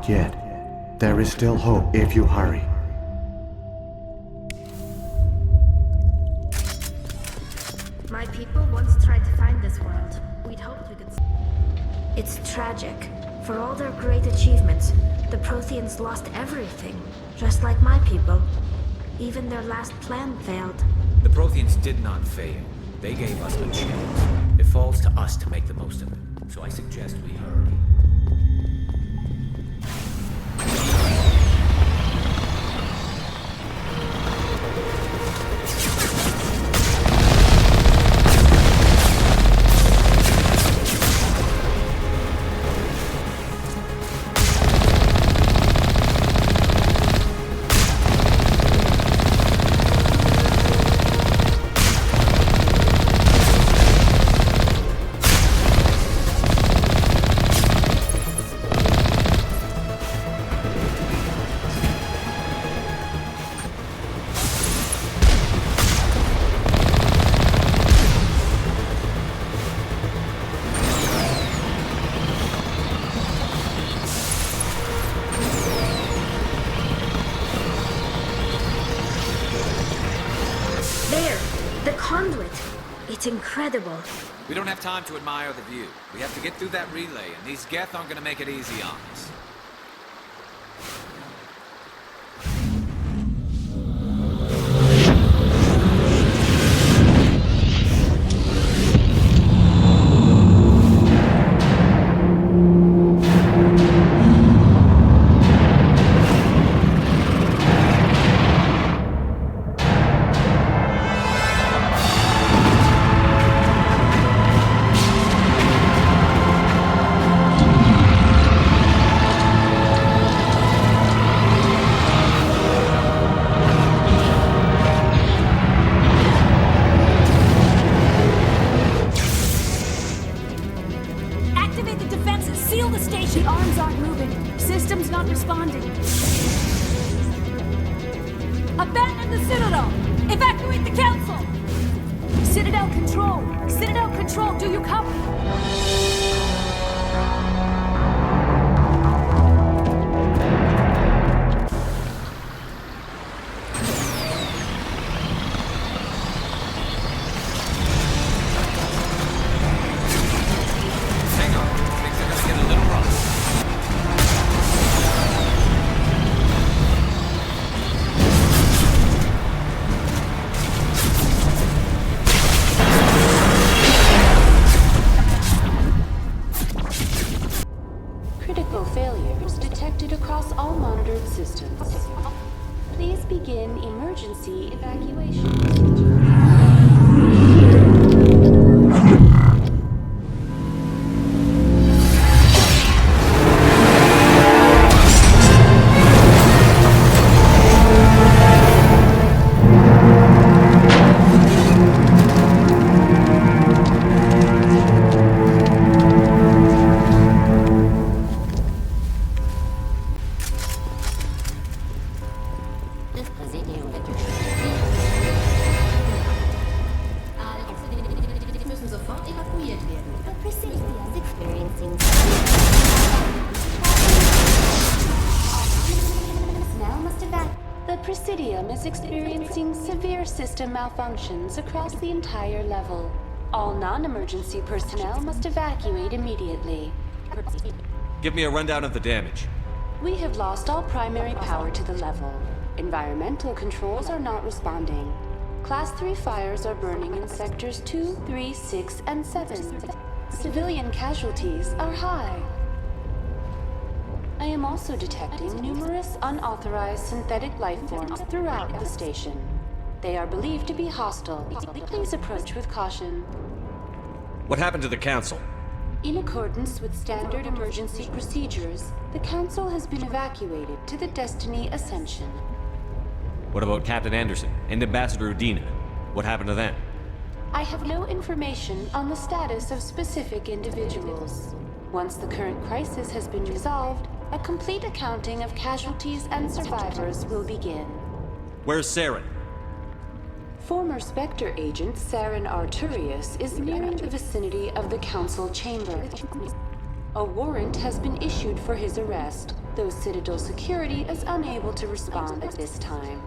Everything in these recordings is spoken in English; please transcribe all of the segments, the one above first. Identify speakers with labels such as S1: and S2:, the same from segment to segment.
S1: Not yet. There is still hope if you hurry.
S2: My people once tried to find this world. We'd hoped we could... It's tragic. For all their great achievements, the Protheans lost everything. Just like my people. Even their last plan failed.
S3: The Protheans did not fail. They gave us a chance. It falls to us to make the most of it. So I suggest we hurry.
S2: It's incredible.
S3: We don't have time to admire the view. We have to get through that relay, and these Geth aren't gonna make it easy on us.
S4: Abandon the Citadel! Evacuate the Council! Citadel Control! Citadel Control, do you copy?
S5: Please begin emergency evacuation. The Presidium is experiencing severe system malfunctions across the entire level. All non-emergency personnel must evacuate immediately.
S6: Give me a rundown of the damage.
S5: We have lost all primary power to the level. Environmental controls are not responding. Class 3 fires are burning in sectors 2, 3, 6, and 7. Civilian casualties are high. I am also detecting numerous unauthorized synthetic life forms throughout the station. They are believed to be hostile. Please approach with caution.
S6: What happened to the Council?
S5: In accordance with standard emergency procedures, the Council has been evacuated to the Destiny Ascension.
S6: What about Captain Anderson and Ambassador Udina? What happened to them?
S5: I have no information on the status of specific individuals. Once the current crisis has been resolved, a complete accounting of casualties and survivors will begin.
S6: Where's Saren?
S5: Former Spectre agent Saren Arturius is nearing the vicinity of the Council chamber. A warrant has been issued for his arrest. though Citadel security is unable to respond at this time.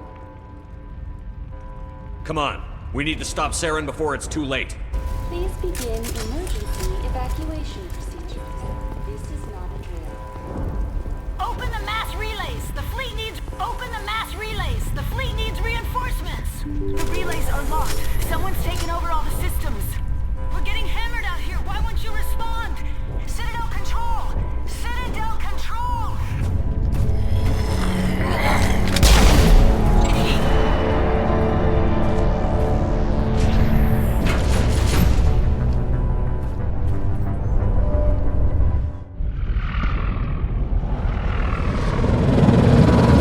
S6: Come on. We need to stop Saren before it's too late.
S5: Please begin emergency evacuation procedures. This is not a drill.
S4: Open the mass relays! The fleet needs... Open the mass relays! The fleet needs reinforcements! The relays are locked. Someone's taken over all the systems. We're getting hammered out here. Why won't you respond? Citadel Control! Citadel Control!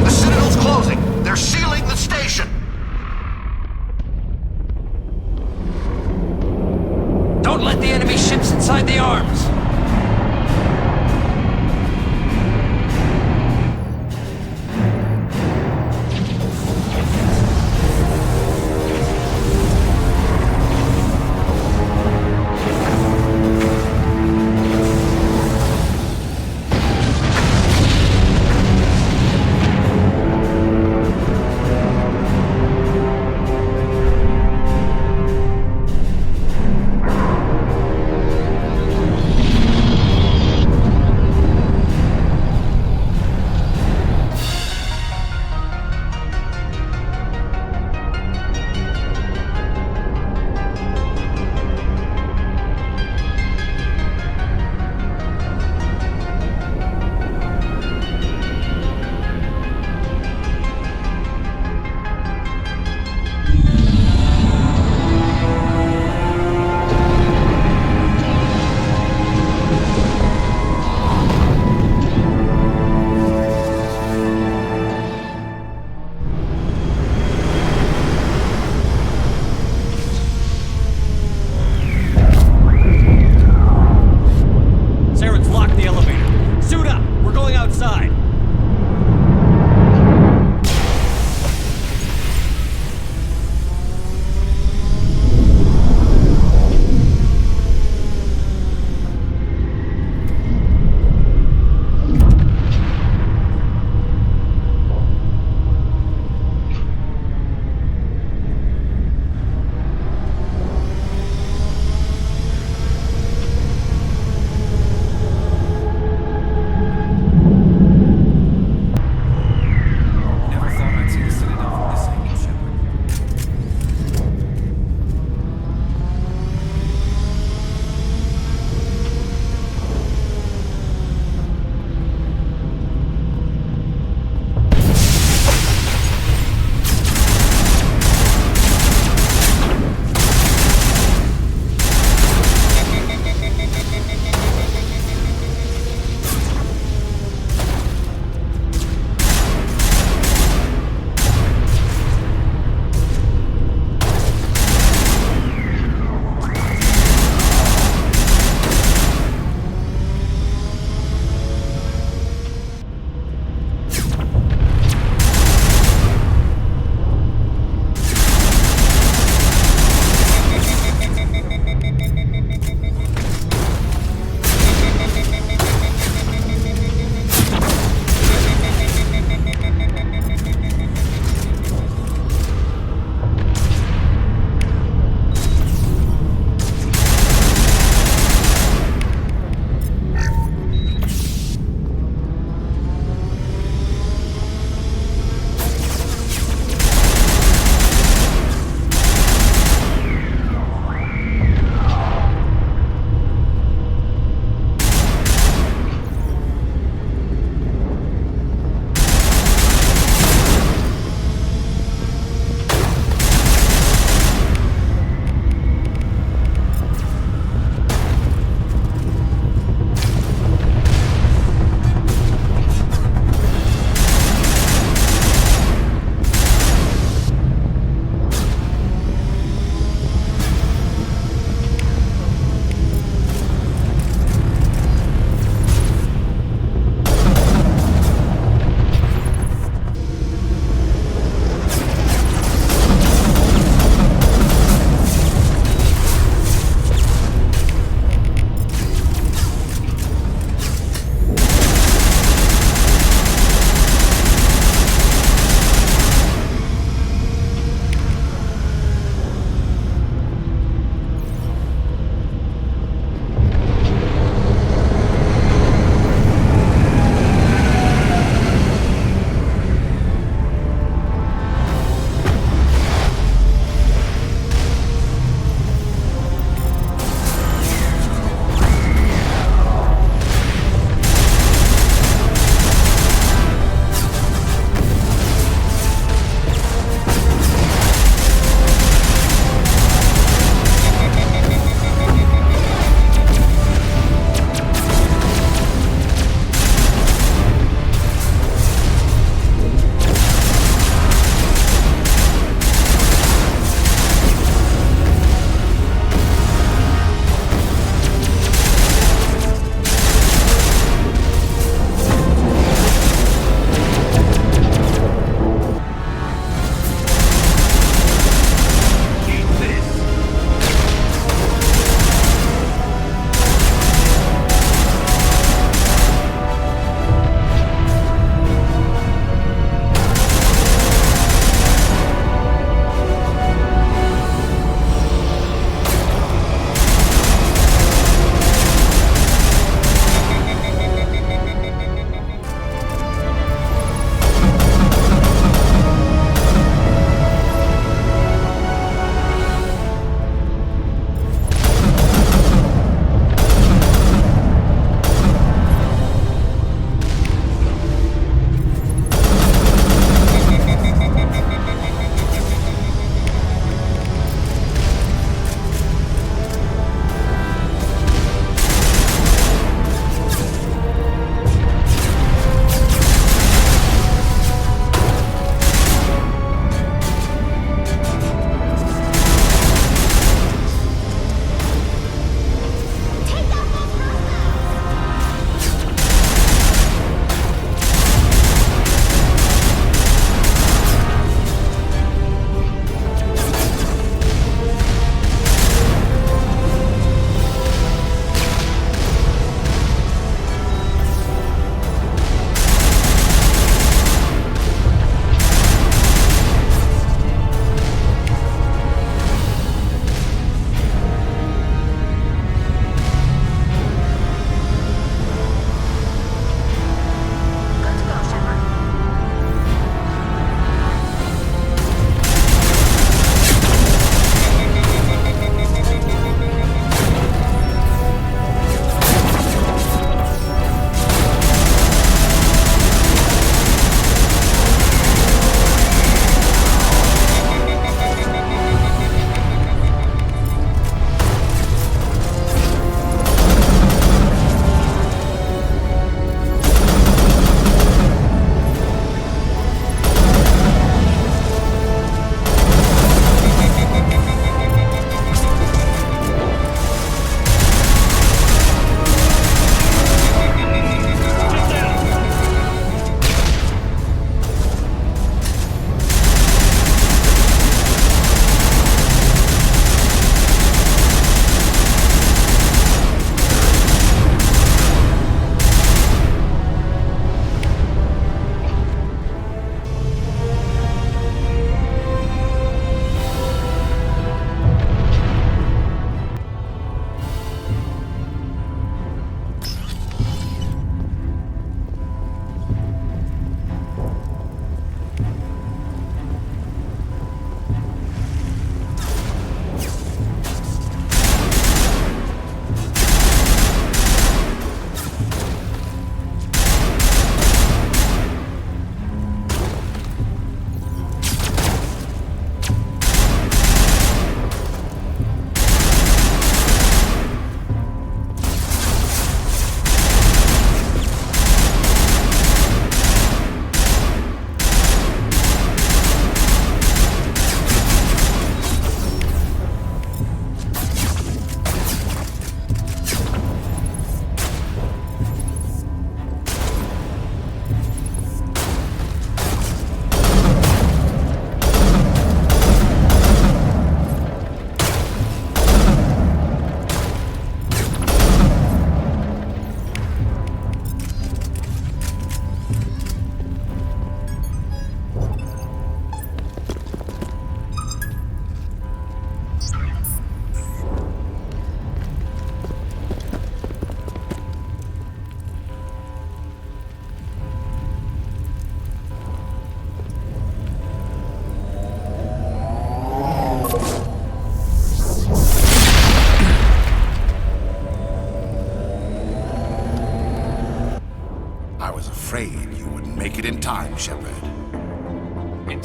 S7: The Citadel's closing! They're sealing the station!
S8: Don't let the enemy ships inside the arms!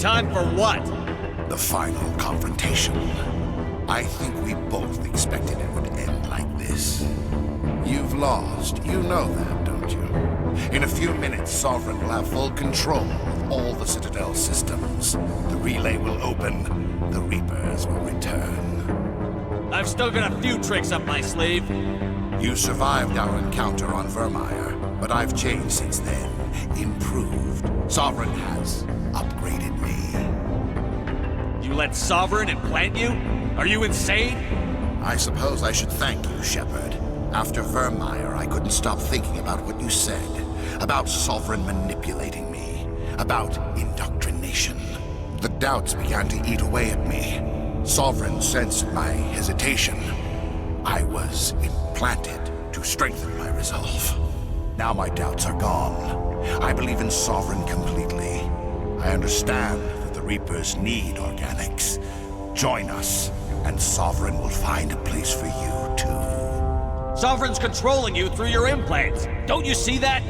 S6: Time for what?
S7: The final confrontation. I think we both expected it would end like this. You've lost. You know that, don't you? In a few minutes, Sovereign will have full control of all the Citadel systems. The relay will open. The Reapers will return.
S6: I've still got a few tricks up my sleeve.
S7: You survived our encounter on Vermeer, but I've changed since then. Improved. Sovereign has upgraded me.
S6: You let Sovereign implant you? Are you insane?
S7: I suppose I should thank you, Shepard. After Vermeer, I couldn't stop thinking about what you said. About Sovereign manipulating me. About indoctrination. The doubts began to eat away at me. Sovereign sensed my hesitation. I was implanted to strengthen my resolve. Now my doubts are gone. I believe in Sovereign completely. I understand that the Reapers need organics. Join us, and Sovereign will find a place for you, too.
S6: Sovereign's controlling you through your implants. Don't you see that?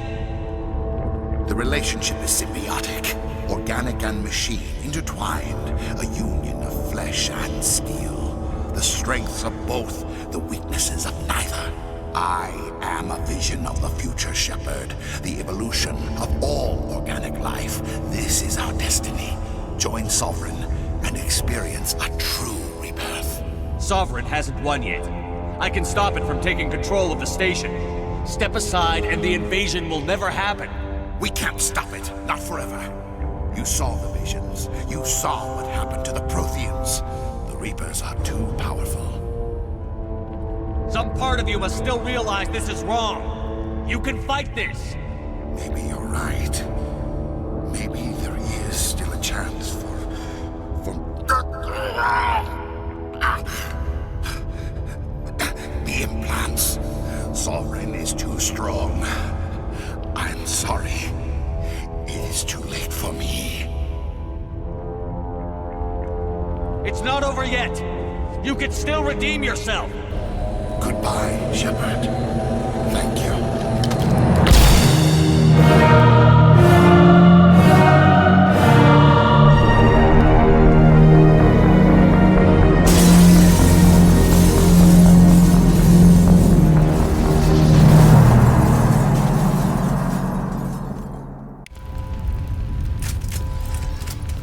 S7: The relationship is symbiotic. Organic and machine, intertwined. A union of flesh and steel. The strengths of both, the weaknesses of neither. I am a vision of the future, Shepard. The evolution of all organic life. This is our destiny. Join Sovereign and experience a true rebirth.
S6: Sovereign hasn't won yet. I can stop it from taking control of the station. Step aside and the invasion will never happen.
S7: We can't stop it, not forever. You saw the visions. You saw what happened to the Protheans. The Reapers are too powerful.
S6: Some part of you must still realize this is wrong. You can fight this.
S7: Maybe you're right. Maybe there is still a chance for... The implants. Sovereign is too strong. I'm sorry. It is too late for me.
S6: It's not over yet. You can still redeem yourself.
S7: Goodbye, Shepard. Thank you.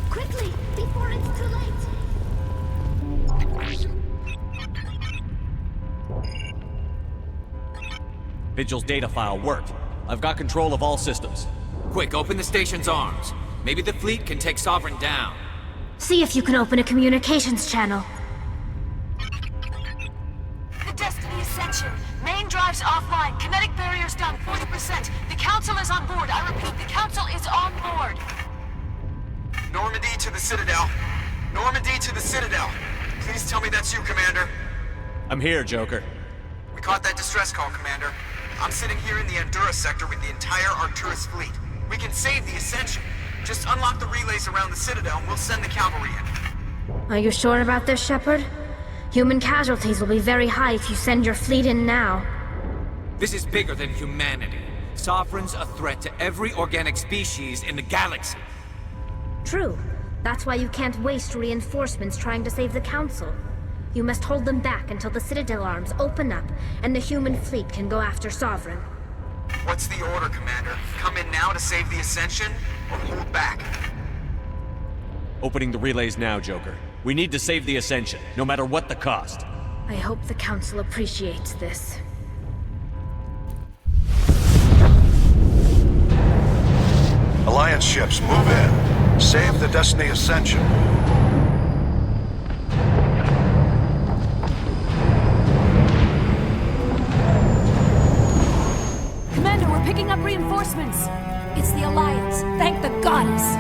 S2: Quickly, before it's too late!
S6: Vigil's data file worked. I've got control of all systems.
S3: Quick, open the station's arms. Maybe the fleet can take Sovereign down.
S2: See if you can open a communications channel.
S4: The Destiny Ascension. Main drives offline. Kinetic barriers down 40%. The Council is on board. I repeat, the Council is on board.
S9: Normandy to the Citadel. Normandy to the Citadel. Please tell me that's you, Commander.
S6: I'm here, Joker.
S9: We caught that distress call, Commander. I'm sitting here in the Endura sector with the entire Arcturus fleet. We can save the Ascension. Just unlock the relays around the Citadel and we'll send the cavalry in.
S2: Are you sure about this, Shepard? Human casualties will be very high if you send your fleet in now.
S3: This is bigger than humanity. Sovereign's a threat to every organic species in the galaxy.
S2: True. That's why you can't waste reinforcements trying to save the Council. You must hold them back until the Citadel arms open up and the human fleet can go after Sovereign.
S9: What's the order, Commander? Come in now to save the Ascension, or hold back?
S6: Opening the relays now, Joker. We need to save the Ascension, no matter what the cost.
S2: I hope the Council appreciates this.
S7: Alliance ships, move in. Save the Destiny Ascension.
S4: Commander, we're picking up reinforcements. It's the Alliance. Thank the goddess.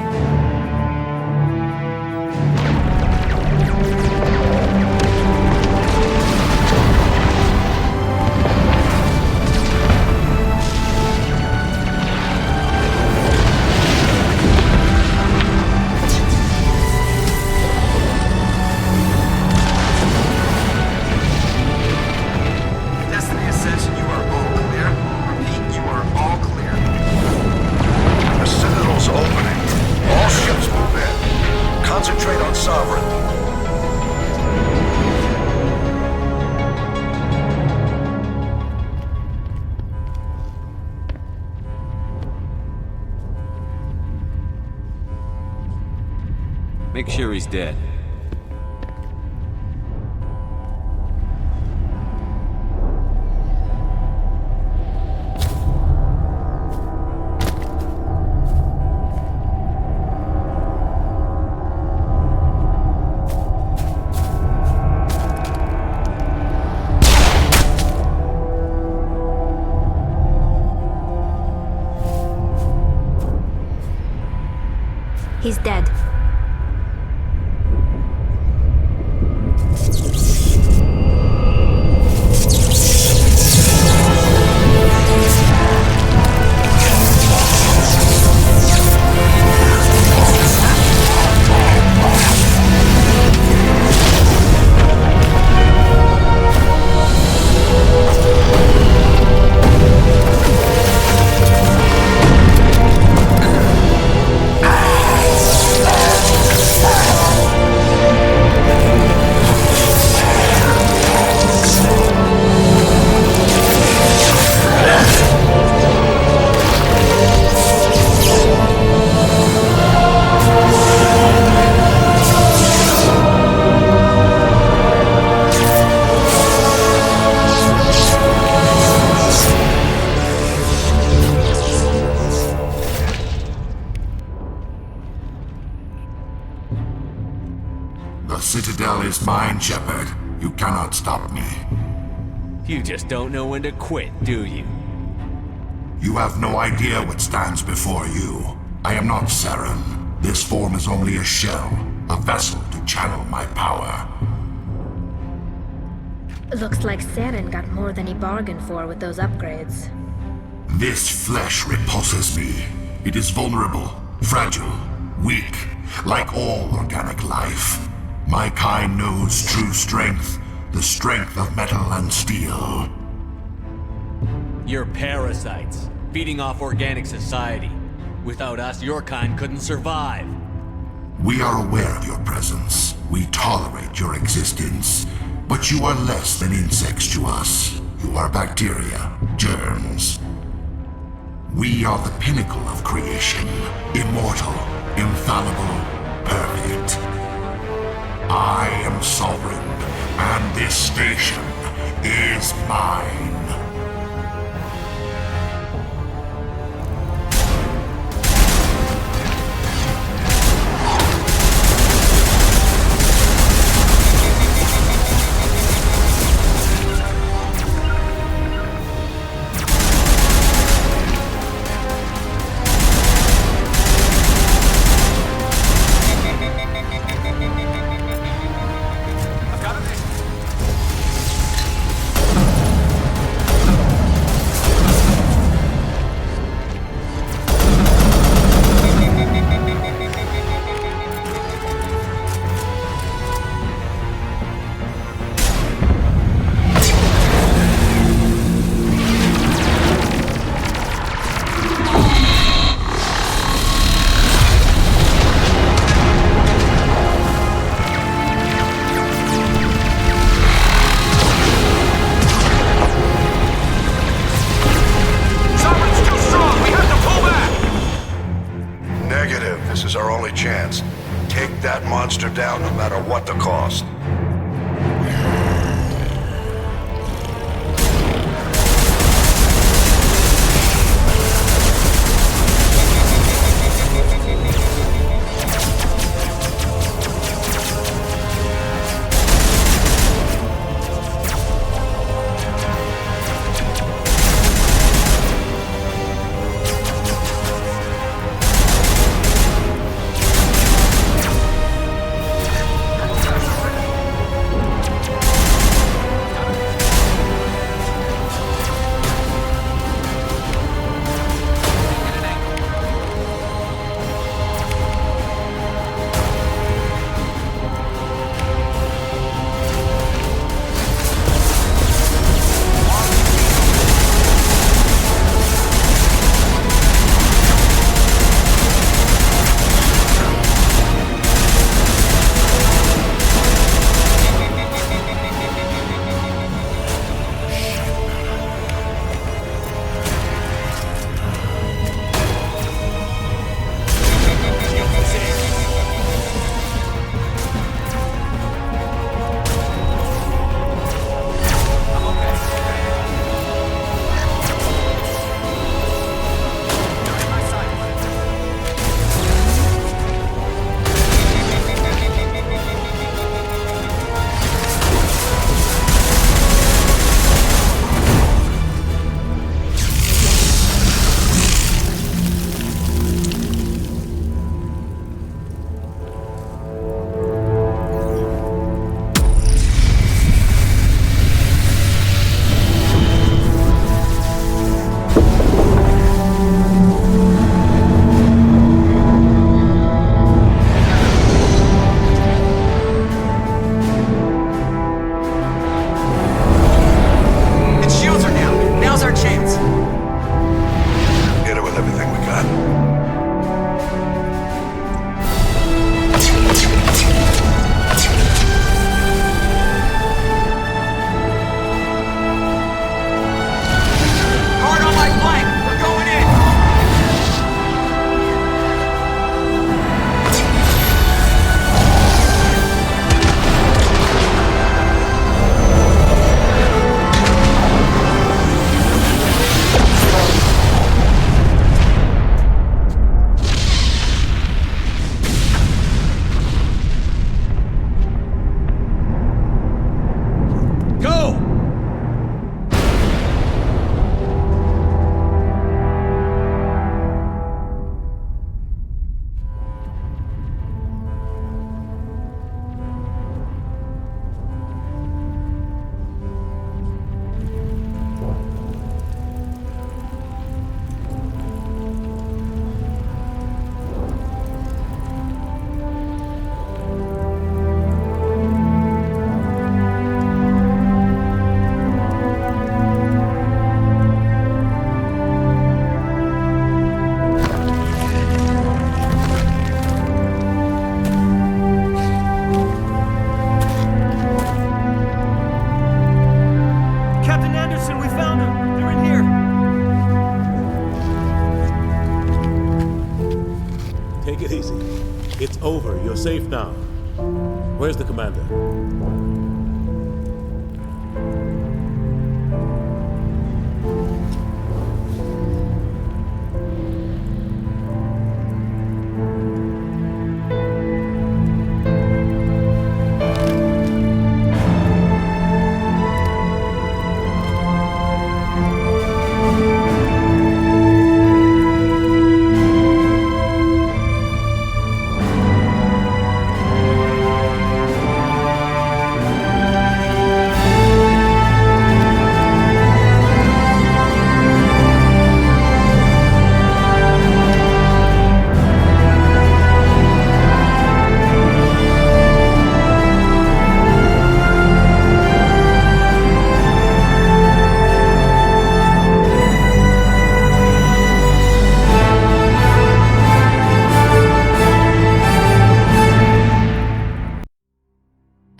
S6: Make sure he's dead.
S2: He's dead.
S7: The Citadel is mine, Shepard. You cannot stop me.
S6: You just don't know when to quit, do you?
S7: You have no idea what stands before you. I am not Saren. This form is only a shell, a vessel to channel my power.
S2: Looks like Saren got more than he bargained for with those upgrades.
S7: This flesh repulses me. It is vulnerable, fragile, weak, like all organic life. My kind knows true strength, the strength of metal and steel.
S6: You're parasites, feeding off organic society. Without us, your kind couldn't survive.
S7: We are aware of your presence. We tolerate your existence. But you are less than insects to us. You are bacteria, germs. We are the pinnacle of creation. Immortal, infallible, perfect. I am sovereign, and this station is mine.
S10: This is our only chance. Take that monster down no matter what the cost.
S11: safe now. Where's the commander?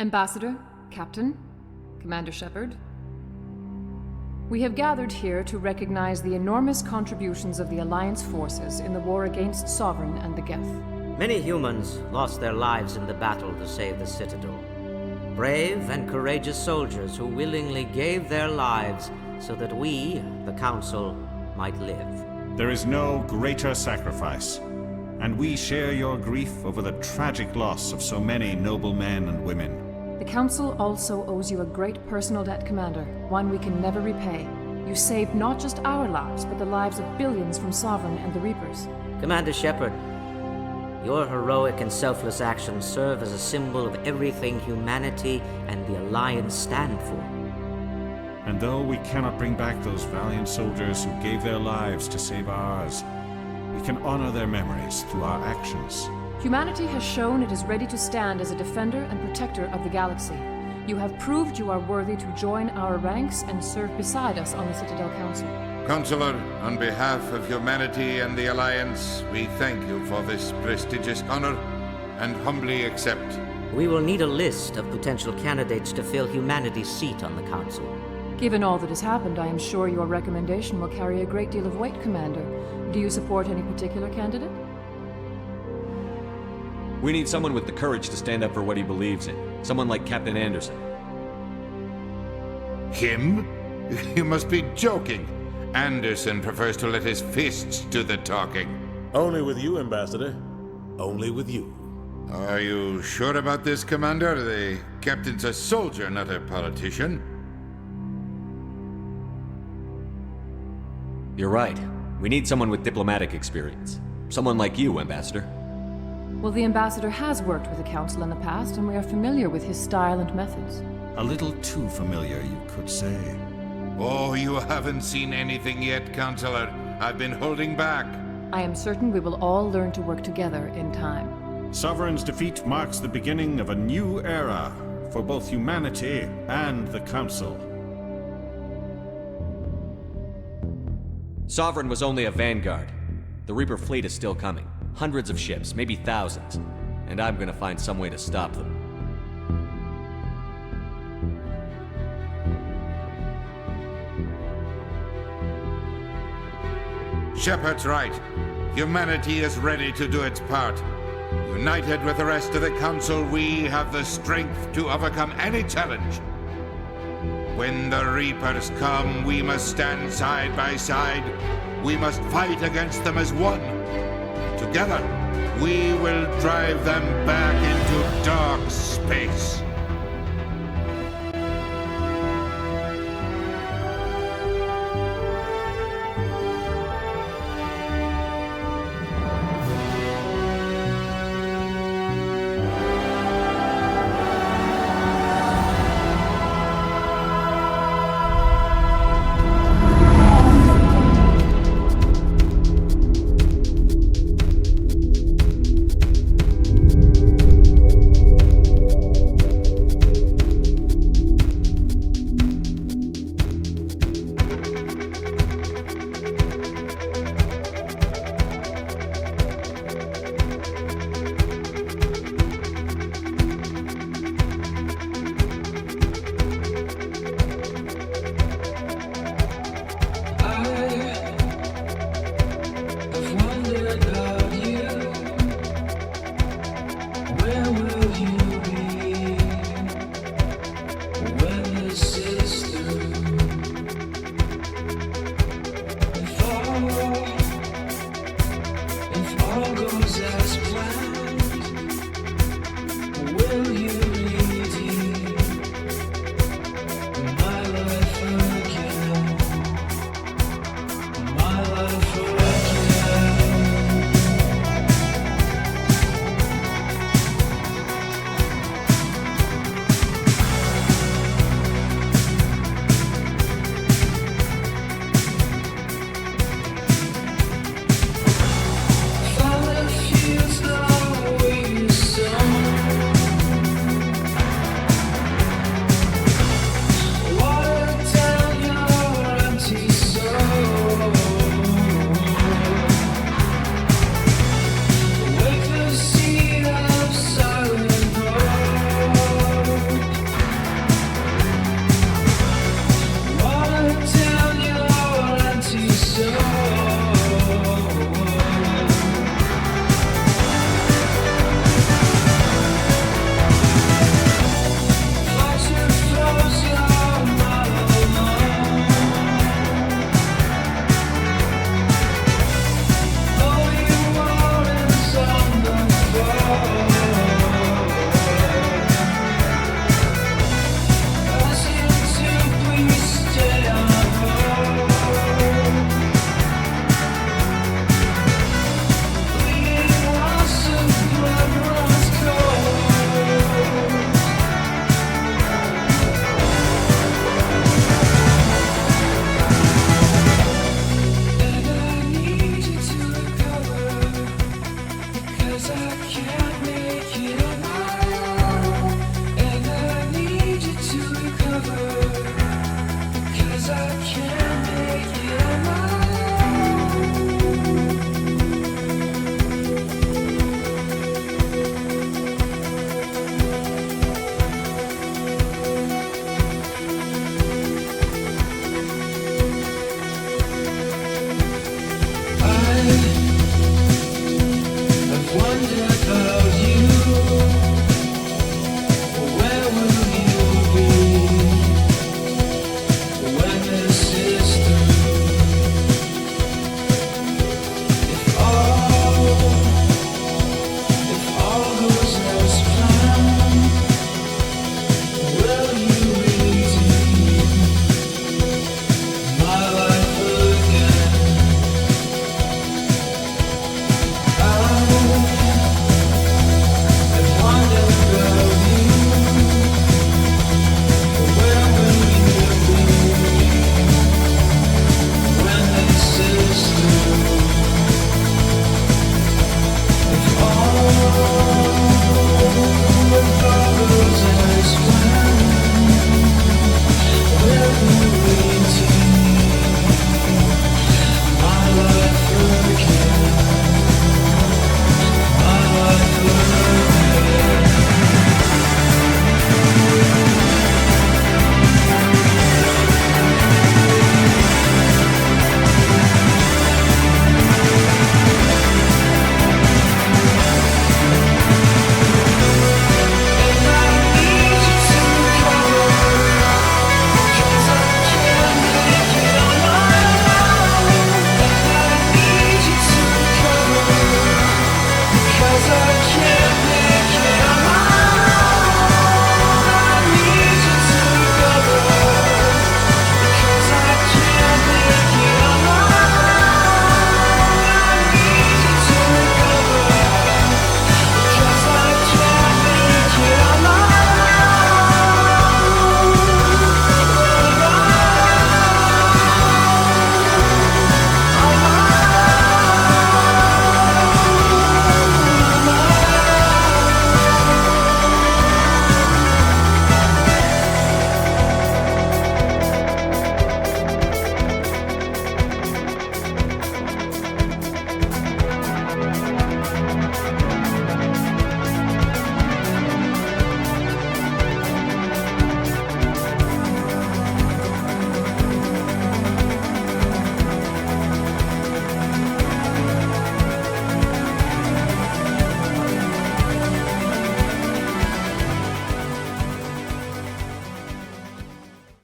S12: Ambassador, Captain, Commander Shepard, we have gathered here to recognize the enormous contributions of the Alliance forces in the war against Sovereign and the Geth.
S13: Many humans lost their lives in the battle to save the Citadel. Brave and courageous soldiers who willingly gave their lives so that we, the Council, might live.
S14: There is no greater sacrifice, and we share your grief over the tragic loss of so many noble men and women.
S12: The Council also owes you a great personal debt, Commander, one we can never repay. You saved not just our lives, but the lives of billions from Sovereign and the Reapers.
S13: Commander Shepard, your heroic and selfless actions serve as a symbol of everything humanity and the Alliance stand for.
S14: And though we cannot bring back those valiant soldiers who gave their lives to save ours, we can honor their memories through our actions.
S12: Humanity has shown it is ready to stand as a defender and protector of the galaxy. You have proved you are worthy to join our ranks and serve beside us on the Citadel Council.
S15: Counselor, on behalf of humanity and the Alliance, we thank you for this prestigious honor and humbly accept.
S13: We will need a list of potential candidates to fill humanity's seat on the Council.
S12: Given all that has happened, I am sure your recommendation will carry a great deal of weight, Commander. Do you support any particular candidate?
S6: We need someone with the courage to stand up for what he believes in. Someone like Captain Anderson.
S15: Him? You must be joking. Anderson prefers to let his fists do the talking.
S11: Only with you, Ambassador. Only with you.
S15: Are you sure about this, Commander? The captain's a soldier, not a politician.
S6: You're right. We need someone with diplomatic experience. Someone like you, Ambassador.
S12: Well, the Ambassador has worked with the Council in the past, and we are familiar with his style and methods.
S14: A little too familiar, you could say.
S15: Oh, you haven't seen anything yet, Counselor. I've been holding back.
S12: I am certain we will all learn to work together in time.
S14: Sovereign's defeat marks the beginning of a new era for both humanity and the Council.
S6: Sovereign was only a vanguard. The Reaper fleet is still coming. Hundreds of ships, maybe thousands. And I'm gonna find some way to stop them.
S15: Shepard's right. Humanity is ready to do its part. United with the rest of the Council, we have the strength to overcome any challenge. When the Reapers come, we must stand side by side. We must fight against them as one. Together, we will drive them back into dark space.